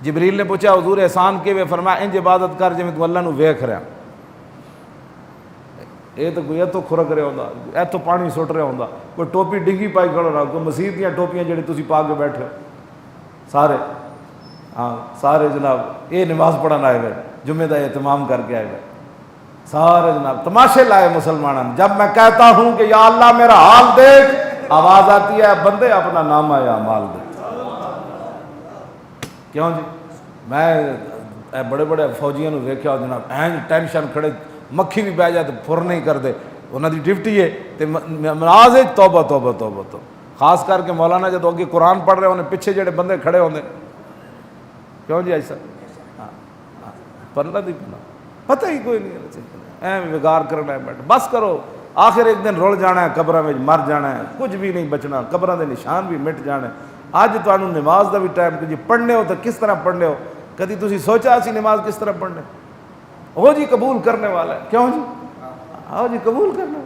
جبریل نے پوچھا حضور احسان کے، فرمایا انج عبادت کر جویں تو اللہ نو ویکھ رہا۔ یہ تو کوئی تو کھرک رہا ہوندا، ایتھوں پانی سٹ رہا ہوندا، کوئی ٹوپی ڈنگی پائی کھڑا رہا، کوئی مسیح دیاں ٹوپیاں جڑی تسی پا کے بیٹھے سارے، ہاں سارے جناب یہ نماز پڑھن آئے ہوئے، جمعے کا اہتمام کر کے آئے ہوئے، سارے جناب تماشے لائے مسلمانوں۔ جب میں کہتا ہوں کہ یا اللہ میرا حال دیکھ، آواز آتی ہے بندے اپنا نام یا مال دے، کیوں جی؟ میں بڑے بڑے فوجیوں نے ویکھیا جناب این ٹینشن کھڑے، مکھی بھی بہ جائے تو پھر نہیں کرتے، انہوں دی ڈیوٹی ہے تے نماز ہے توبہ توبہ توبہ تو خاص کر کے مولانا جب اگے قرآن پڑھ رہے ہونے پیچھے جڑے بندے کھڑے ہوندے، کیوں جی ایسا پڑھنا دی پتہ ہی کوئی نہیں، ایویں وگار کرنا ہے بیٹھ، بس کرو، آخر ایک دن رل جانا ہے، قبراں وچ مر جانا ہے، کچھ بھی نہیں بچنا، قبراں دے نشان بھی مٹ جانے۔ اج تانوں نماز دا بھی ٹائم کہ جی پڑھنے ہو تو کس طرح پڑھنے ہو، کدی تسی سوچا سی نماز کس طرح پڑھنے؟ وہ جی قبول کرنے والا ہے، کیوں جی؟ آؤ جی قبول کرنا،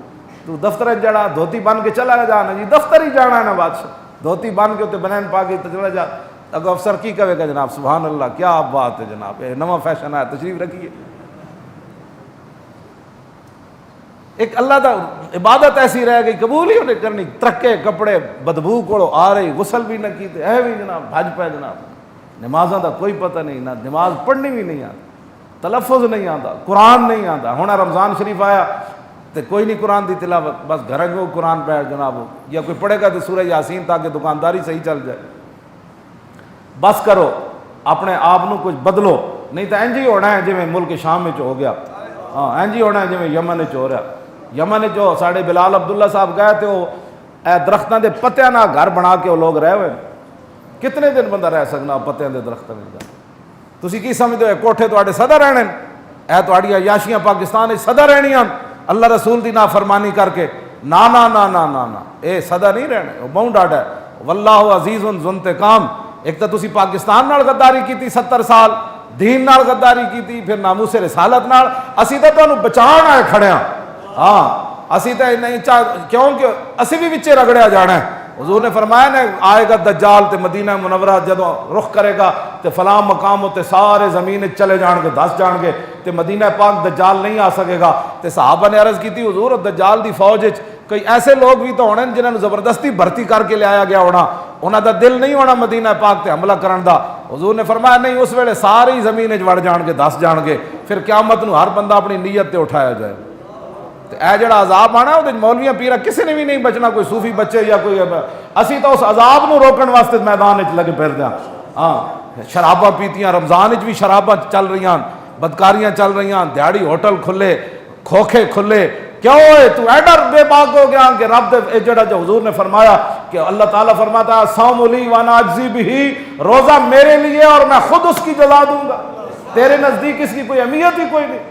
تو دفتر جڑا دھوتی بن کے چلا جانا جی، دفتر ہی جانا ہے نا بادشاہ، دھوتی بن کے تے بنین پا کے چلا جا، اگو افسر کی کہے گا جناب سبحان اللہ کیا بات ہے جناب، یہ نواں فیشن ہے، تشریف رکھیے۔ ایک اللہ دا عبادت ایسی رہ گئی قبول ہی انہیں کرنی، ترکے کپڑے بدبو کو آ رہی، غسل بھی نہ کیتے، ہے بھی جناب بھج پہ جناب، نمازاں دا کوئی پتہ نہیں، نہ نماز پڑھنی بھی نہیں آتی۔ تلفظ نہیں آتا، قرآن نہیں آتا. ہونا رمضان شریف آیا تو کوئی نہیں قرآن دی تلاوت، بس گھر کو قرآن پہ جناب، یا کوئی پڑھے گا تو سورہ یاسین تاکہ دکانداری صحیح چل جائے. بس کرو اپنے آپ نو کچھ بدلو، نہیں تو انج ہی ہونا ہے جی ملک شام میں ہو گیا. ہاں انج ہی ہونا ہے جی یمن ہو رہا. یمن جو ساڑھے بلال عبداللہ صاحب گئے تھے، وہ درختوں کے پتیاں نہ گھر بنا کے وہ لوگ رہے ہوئے. کتنے دن بندہ رہ سکنا پتیاں کے درختوں میں؟ تسی کی سمجھتے ہو کوٹھے تواڈے سدا رہنے اے تواڈی عیاشیاں پاکستان سدا رہنیاں اللہ رسول دی نافرمانی کر کے؟ نا نا نا نا نا نا، اے سدا نہیں رہنے. بہت ڈاڈا ہے. واللہ عزیز ذو انتقام. ایک تو تسی پاکستان نال غداری کیتی 70 سال، دین نال غداری کیتی، پھر ناموس رسالت نال. اسی تے تانوں بچان آئے کھڑے ہاں. ہاں اسی تے نہیں کیونکہ اسی بھی وچے رگڑیا جانا ہے. حضور نے فرمایا نا آئے گا دجال تے مدینہ منورہ جدوں رخ کرے گا تے فلاں مقام تے سارے زمین چلے جان گے، دس جان گے تے مدینہ پاک دجال نہیں آ سکے گا. تے صحابہ نے عرض کی تھی حضور دجال دی فوج وچ کئی ایسے لوگ بھی تو ہونے جنہاں نوں زبردستی بھرتی کر کے لے آیا گیا ہونا، انہاں دا دل نہیں ہونا مدینہ پاک تے حملہ کرن دا. حضور نے فرمایا نہیں، اس ویلے ساری زمین وچ وڑ جان گے، دس جان گے. پھر قیامت نو ہر بندہ اپنی نیت تے اٹھایا جائے. اے جڑا عذاب آنا وہ مولویاں پیرا کسی نے بھی نہیں بچنا، کوئی صوفی بچے یا کوئی. اسی تو اس عذاب نو روکن واسطے میدان وچ لگے پھردے ہاں. ہاں شراباں پیتیاں، رمضان وچ بھی شراباں چل رہی ہیں، بدکاریاں چل رہی ہیں، دیہڑی ہوٹل کھلے، کھوکھے کھلے. کیوں ہے تو ایڈا بے باک ہو گیا کہ رب دے جڑا جو حضور نے فرمایا کہ اللہ تعالیٰ فرماتا ہے صوم لی وانا اجزی بہی، روزہ میرے لیے اور میں خود اس کی جزا دوں گا. تیرے نزدیک اس کی کوئی اہمیت ہی کوئی نہیں.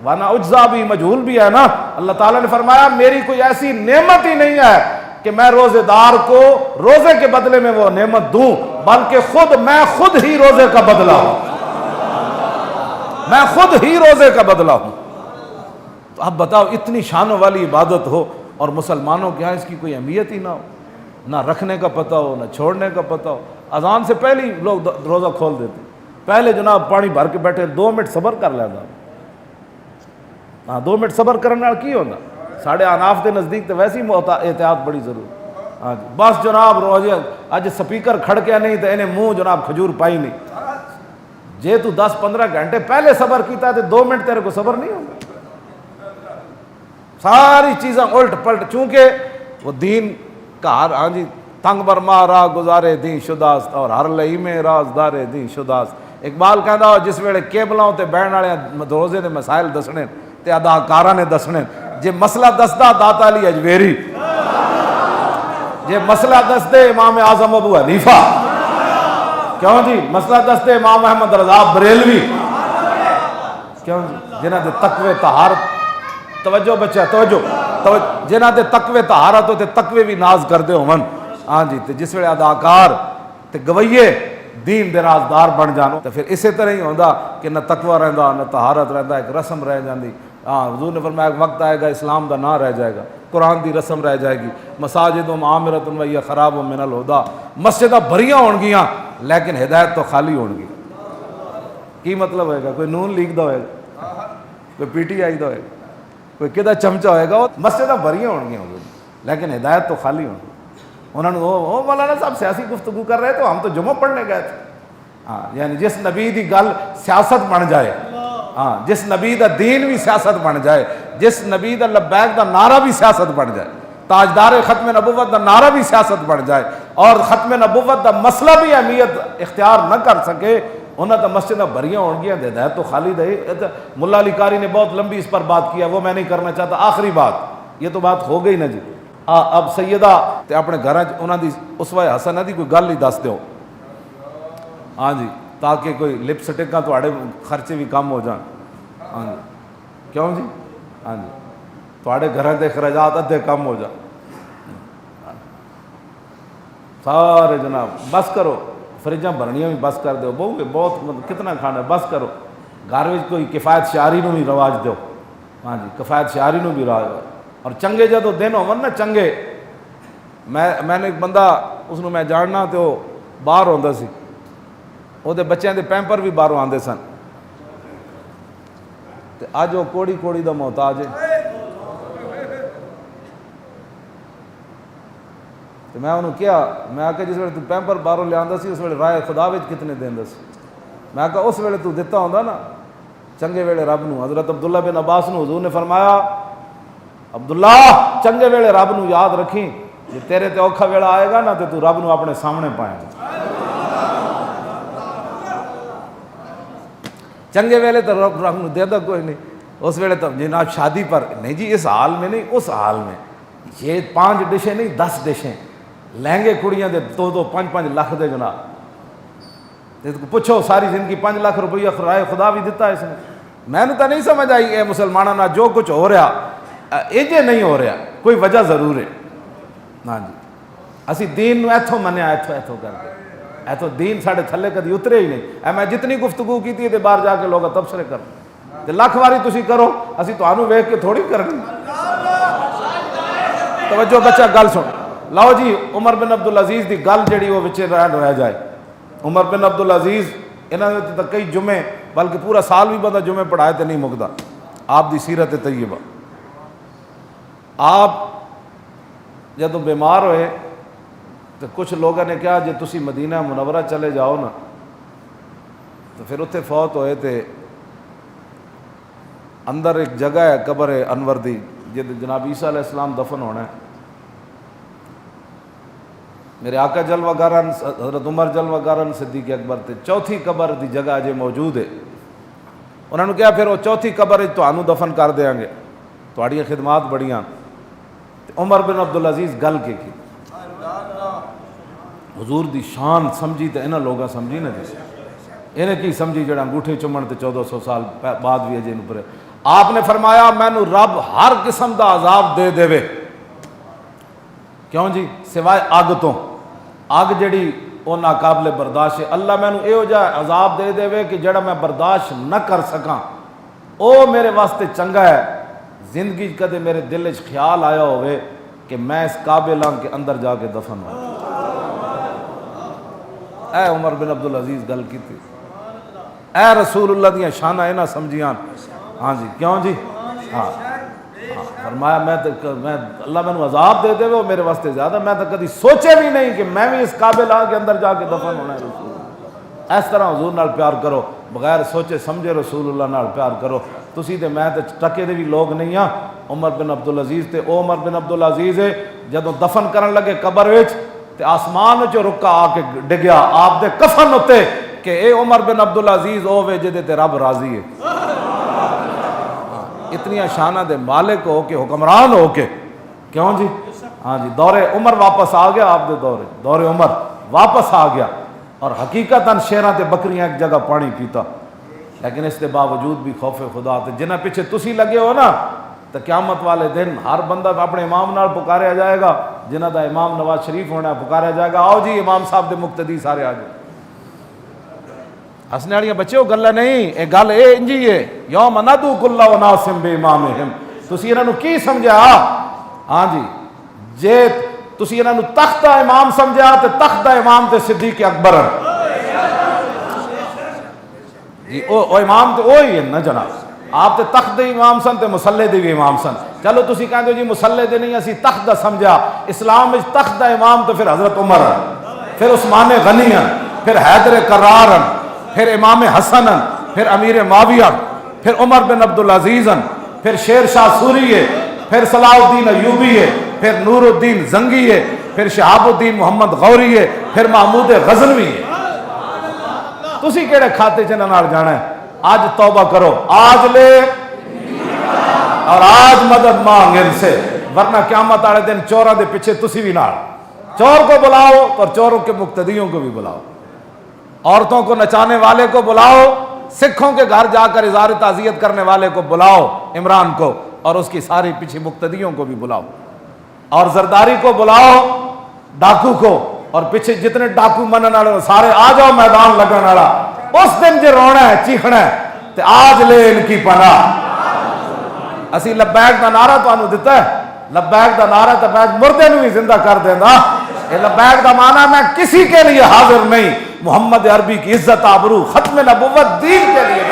وانا اجزا بھی مجہول بھی ہے نا. اللہ تعالیٰ نے فرمایا میری کوئی ایسی نعمت ہی نہیں ہے کہ میں روزے دار کو روزے کے بدلے میں وہ نعمت دوں، بلکہ میں خود ہی روزے کا بدلہ ہوں. میں خود ہی روزے کا بدلہ ہوں. تو اب بتاؤ اتنی شانوں والی عبادت ہو اور مسلمانوں کے یہاں اس کی کوئی اہمیت ہی نہ ہو، نہ رکھنے کا پتہ ہو نہ چھوڑنے کا پتہ ہو. اذان سے پہلے ہی لوگ روزہ کھول دیتے. پہلے جناب پانی بھر کے بیٹھے 2 منٹ صبر کر لیتا. ہاں 2 منٹ صبر کرنے والا کی ہوتا. ساڑھے اناف کے نزدیک تو ویسی احتیاط بڑی ضروری. ہاں جی بس جناب روزے اج سپیکر کھڑکیا نہیں تو انہیں منہ جناب کھجور پائی نہیں. جے تو 10-15 گھنٹے پہلے صبر کیتا تو 2 منٹ تیرے کو صبر نہیں ہوگا. ساری چیزیں الٹ پلٹ، چونکہ وہ دین کا ہاں جی تنگ برما راہ گزارے دین شداست اور ہر لئی میں رازدار دین شداست. اقبال کہندا جس ویلے کیبلاں تے بہن والے روزے دے مسائل دسنے تے اداکاراں نے دسنے. جے مسئلہ دسدا داتا علی اجویری، جے مسئلہ دسدے امام اعظم ابو حنیفہ، کیوں جی مسئلہ دسدے امام احمد رضا بریلوی، کیوں جی جنہاں دے تقوی طہارت، توجہ بچہ توجہ جنہاں دے تقوی طہارت ہوتے تقوی بھی ناز کردے ہون. ہاں جی تے جس ویلے اداکار تے گویے دین دے رازدار بن جانو تو پھر اسی طرح ہی ہوندا کہ نہ تقوی رہندا نہ طہارت رہندا، ایک رسم رہ جاندی. ہاں حضور نے فرمایا ایک وقت آئے گا اسلام دا نہ رہ جائے گا، قرآن دی رسم رہ جائے گی. مساجد عامرۃ وہی خراب من الہدا، مسجداں بھریاں ہون گیاں لیکن ہدایت تو خالی ہون گی. کی مطلب ہوئے گا؟ کوئی نون لیگ دا ہوئے گا، کوئی پی ٹی آئی دا ہوئے گا، کوئی کدھا چمچہ ہوئے گا. مسجداں بھریاں ہون گیاں لیکن ہدایت تو خالی ہون گی. انہوں نے وہ مولانا صاحب سیاسی گفتگو کر رہے تو ہم تو جمعہ پڑھنے گئے تھے. ہاں یعنی جس نبی دی گل سیاست بن جائے، ہاں جس نبی دا دین بھی سیاست بن جائے، جس نبی دا لبیک دا نعرہ بھی سیاست بن جائے، تاجدار ختم نبوت دا نعرہ بھی سیاست بن جائے اور ختم نبوت دا مسئلہ بھی اہمیت اختیار نہ کر سکے، انہوں نے مسجدیں بھریاں ہون گیا. ہدایت تو خالی دے. ملا علی قاری نے بہت لمبی اس پر بات کیا، وہ میں نہیں کرنا چاہتا. آخری بات یہ تو بات ہو گئی نا جی. اب سیدہ تے اپنے گھر انہوں دی اسوہ حسنہ دی کوئی گل ہی دس دیو. ہاں جی تاکہ کوئی لپسٹکاں تواڈے خرچے بھی کم ہو جان. ہاں جی کیوں جی؟ ہاں جی تواڈے گھراں دے اخراجات ادھے کم ہو جان. سارے جناب بس کرو، فریجاں بھرنیاں بھی بس کر دو. بہت کتنا کھانا ہے بس کرو. گھر میں کوئی کفایت شعاری نو بھی رواج دو. ہاں جی کفایت شعاری نو بھی رواج. اور چنگے جدو دن ہون نا چنگے، میں نے ایک بندہ اس نو میں جاننا تو باہر ہوندا سی، وہ دے بچیاں دے پیمپر بھی باہروں آندے سن. تے اج وہ کوڑی کوڑی دا محتاج ہے. تو میں انہوں کیا، میں آکھا جس ویلے تو پیمپر باہروں لے آندا سی اس ویلے رائے خدا وچ کتنے دیندا سی. میں آکھا اس ویلے تو دتا ہوندا نا چنگے ویلے رب نو، حضرت عبداللہ بن عباس نو حضور نے فرمایا عبداللہ چنگے ویلے رب نو یاد رکھی، جی تیرے تے اوکھا ویلا آئے گا نا تے تو رب نو اپنے سامنے پائے گا۔ چنگے ویلے تو رب نو دے دا کوئی نہیں، اس ویلے تو جناب شادی پر نہیں جی، اس حال میں نہیں، اس حال میں یہ 5 ڈشیں نہیں 10 ڈشیں لہنگے کڑیاں دے 2-2 5-5 لاکھ دے جناب، پوچھو ساری زندگی 5 لاکھ روپیہ خرائے خدا بھی دیتا ہے اس نے۔ میں نے تو نہیں سمجھ آئی اے مسلمانوں نہ جو کچھ ہو رہا ایجے نہیں ہو رہا، کوئی وجہ ضرور ہے۔ ہاں جی اسی دین نو ایتھوں منیا، ایتھوں کر کے ایتھوں دین ساڑھے تھلے کدی اترے ہی نہیں۔ اے میں جتنی گفتگو کی تھی باہر جا کے لوگ تبصرے کر تے لاکھ واری تسی کرو، اسی تانوں ویکھ کے تھوڑی کرنی۔ توجہ بچہ گل سن، لاؤ جی عمر بن عبدالعزیز دی گل جڑی وہ وچے رہ جائے۔ عمر بن عبدالعزیز انہوں نے تو کئی جمعے بلکہ پورا سال بھی بندہ جمعے پڑھائے تو نہیں مکتا۔ آپ دی سیرت طیبہ، آپ جب بیمار ہوئے تو کچھ لوگوں نے کہا جی تسی مدینہ منورہ چلے جاؤ نا، تو پھر اتنے فوت ہوئے تھے۔ اندر ایک جگہ ہے قبر انور دی جد جناب عیسیٰ علیہ السلام دفن ہونا ہے۔ میرے آقا جلوہ گارن حضرت عمر جلوہ گارن صدیق اکبر تے چوتھی قبر دی جگہ اجے موجود ہے۔ انہوں نے کہا پھر وہ چوتھی قبر تانوں دفن کر دیاں گے، تہاڈیاں خدمات بڑیاں۔ عمر بن عبدالعزیز گل کے کی حضور دی شان سمجھی تے انہاں لوگاں سمجھی نہ جس انہیں کی سمجھی جڑا انگوٹھے چمن تے 1400 سال بعد بھی اجے نو پرے۔ آپ نے فرمایا مینوں رب ہر قسم دا عذاب دے دے، کیوں جی؟ سوائے اگ تو، اگ جڑی وہ ناقابل برداشت ہے، اللہ میں نے یہ جا عذاب دے دے کہ جڑا میں برداشت نہ کر سکاں، او میرے واسطے چنگا ہے۔ زندگی کدے میرے دل وچ خیال آیا ہوئے کہ میں اس قابل ہاں کے اندر جا کے دفن ہوں۔ اے عمر بن عبدالعزیز گل کی تھی، اے رسول اللہ دیاں شانہ اینا سمجھیاں۔ ہاں جی کیوں جی؟ ہاں فرمایا میں اللہ میں نے عذاب دے دے وہ میرے واسطے زیادہ، میں تو کدی سوچے بھی نہیں کہ میں بھی اس قابل آ کے اندر جا کے دفن ہونا ہے۔ رسول اس طرح حضور نال پیار کرو، بغیر سوچے سمجھے رسول اللہ نال پیار کرو۔ تسی تے میں تے ٹکے دے بھی لوگ نہیں ہاں۔ عمر بن عبدالعزیز تے او عمر بن عبدالعزیز ہے جدوں دفن کرن لگے قبر وچ تے آسمان وچ رکا آ کے ڈگیا آپ دے کفن اتے کہ اے عمر بن عبدالعزیز او وے جدے تے رب راضی ہے۔ اتنی شانہ دے مالک ہو کے حکمران ہو کے، کیوں جی؟ ہاں جی دور عمر واپس آ گیا، آپ دے دور عمر واپس آ گیا، اور حقیقتاً شیراں تے بکریاں ایک جگہ پانی پیتا، لیکن اس کے باوجود بھی خوف خدا تے جنہ پیچھے تسی لگے ہو نا، تو قیامت والے دن ہر بندہ اپنے امام نال پکاریا جائے گا، جنہ دا امام نواز شریف ہونا پکاریا جائے گا، آؤ جی امام صاحب دے مقتدی سارے آ جائے۔ ہسنے والیاں بچے ہو گلہ نہیں، اے گل اے انجی ہے، یوم ندعو کل اناس بامامہم۔ تسی انہاں نو کی سمجھا؟ ہاں جی جے تسی انہاں نو تختہ امام سمجھا تے تختہ امام تے صدیق اکبر جی، او امام تے وہی ہے نا جناب، آپ تے تخت دے امام سن تے مسلح دے بھی امام سن۔ چلو تسی کہندے ہو جی مسلح دے نہیں، اسی تخت دا سمجھا۔ اسلام وچ تخت دا امام تو پھر حضرت عمر، پھر عثمان غنی، پھر حیدر کرار، پھر امام حسن، پھر امیر معاویہ، پھر عمر بن عبدالعزیز، پھر شیر شاہ سوری ہے، پھر صلاح الدین ایوبی ہے، پھر نور الدین زنگی ہے، پھر شہاب الدین محمد غوری ہے، پھر محمود غزنوی ہے۔ تسی کیڑے کھاتے چ نال جانا ہے؟ آج توبہ کرو، آج لے اور آج مدد مانگ ان سے، ورنہ قیامت والے دن چوراں دے پیچھے تسی بھی نال۔ چور کو بلاؤ اور چوروں کے مقتدیوں کو بھی بلاؤ، عورتوں کو نچانے والے کو بلاؤ، سکھوں کے گھر جا کر اظہار تعزیت کرنے والے کو بلاؤ عمران کو، اور اس کی ساری پیچھے مقتدیوں کو بھی بلاؤ، اور زرداری کو بلاؤ، ڈاکو کو، اور پیچھے جتنے ڈاکو منن والے سارے آ جاؤ میدان لگن والا۔ اس دن جو رونا ہے چیخنا ہے تے آج لے ان کی پناہ۔ اسی لبیک دا نعرہ تانوں دتا ہے، لبیک دا نعرہ تے میں مردے نو بھی زندہ کر دیندا۔ اے لبیک دا معنی میں کسی کے لیے حاضر نہیں، محمد عربی کی عزت آبرو ختم نبوت دین کے لیے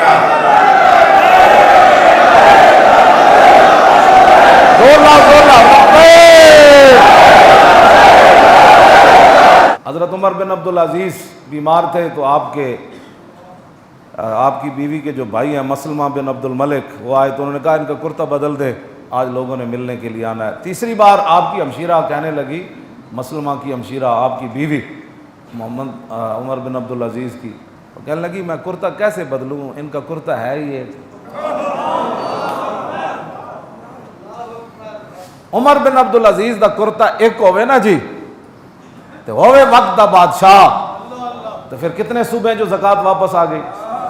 حضرت عمر بن عبدالعزیز بیمار تھے تو آپ کے آپ کی بیوی کے جو بھائی ہیں مسلمہ بن عبد الملک، وہ آئے تو انہوں نے کہا ان کا کرتا بدل دے، آج لوگوں نے ملنے کے لیے آنا ہے۔ تیسری بار آپ کی ہمشیرہ کہنے لگی، مسلمہ کی ہمشیرہ آپ کی بیوی محمد عمر بن عبدالعزیز کی، وہ کہنے لگی میں کرتا کیسے بدلوں، ان کا کرتا ہے ہی یہ۔ عمر بن عبدالعزیز دا کرتا ایک ہوئے نا جی، تو ہوئے وقت دا بادشاہ، تو پھر کتنے صوبے جو زکاة واپس آ گئی؟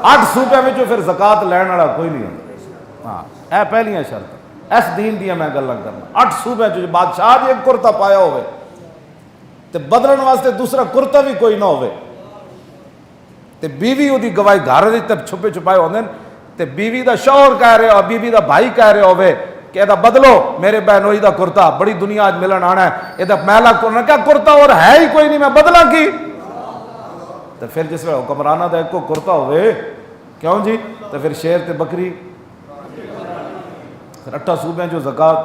8 صوبے میں جو پھر زکاة لین والا کوئی نہیں ہوتا۔ ہاں اے پہلیاں شرط اس دین دیا میں گلاں کرنا۔ 8 صوبے جو بادشاہ بھی ایک کرتا پایا ہوئے تے بدلن واسطے دوسرا کرتا بھی کوئی نہ ہوئے، تے بیوی دی گواہی گھر وچ تے چھپے چھپائے ہوندے تے بیوی دا شوہر کہہ رہے ہو، بیوی دا بھائی کہہ رہے ہوئے کہ ادا بدلو میرے بہنوئی دا کرتا، بڑی دنیا آج ملن آنا ہے، ادا میلا کرنا کیا کرتا اور ہے ہی کوئی نہیں، میں بدلا کی؟ تو پھر جس میں حکمرانہ دا ایک کو کرتا ہوئے، کیوں جی؟ تو پھر شیر تے بکری، پھر 8 صوبے جو زکاة،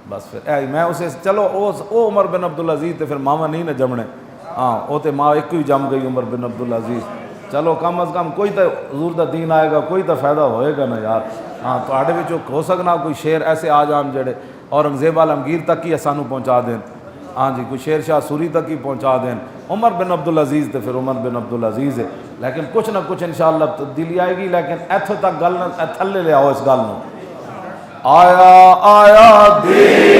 بس پھر اے میں اسے چلو او عمر بن عبدالعزیز تے پھر ماما نہیں نہ جمنے، ہاں او تے ماں ایک ہی جم گئی عمر بن عبدالعزیز، چلو کم از کم کوئی تو حضور دا دین آئے گا، کوئی تو فائدہ ہوئے گا نا یار۔ ہاں تو آڑے وچوں ہو سکنا کوئی شیر ایسے آ جان جڑے اورنگزیب عالمگیر تک ہی سانو پہنچا دیں، ہاں جی کوئی شیر شاہ سوری تک ہی پہنچا دیں۔ عمر بن عبدالعزیز تو پھر عمر بن عبدالعزیز ہے، لیکن کچھ نہ کچھ انشاءاللہ تبدیلی آئے گی، لیکن ایتھوں تک گل نہ تھلے لے آؤ اس گل نو۔ آیا آیا دین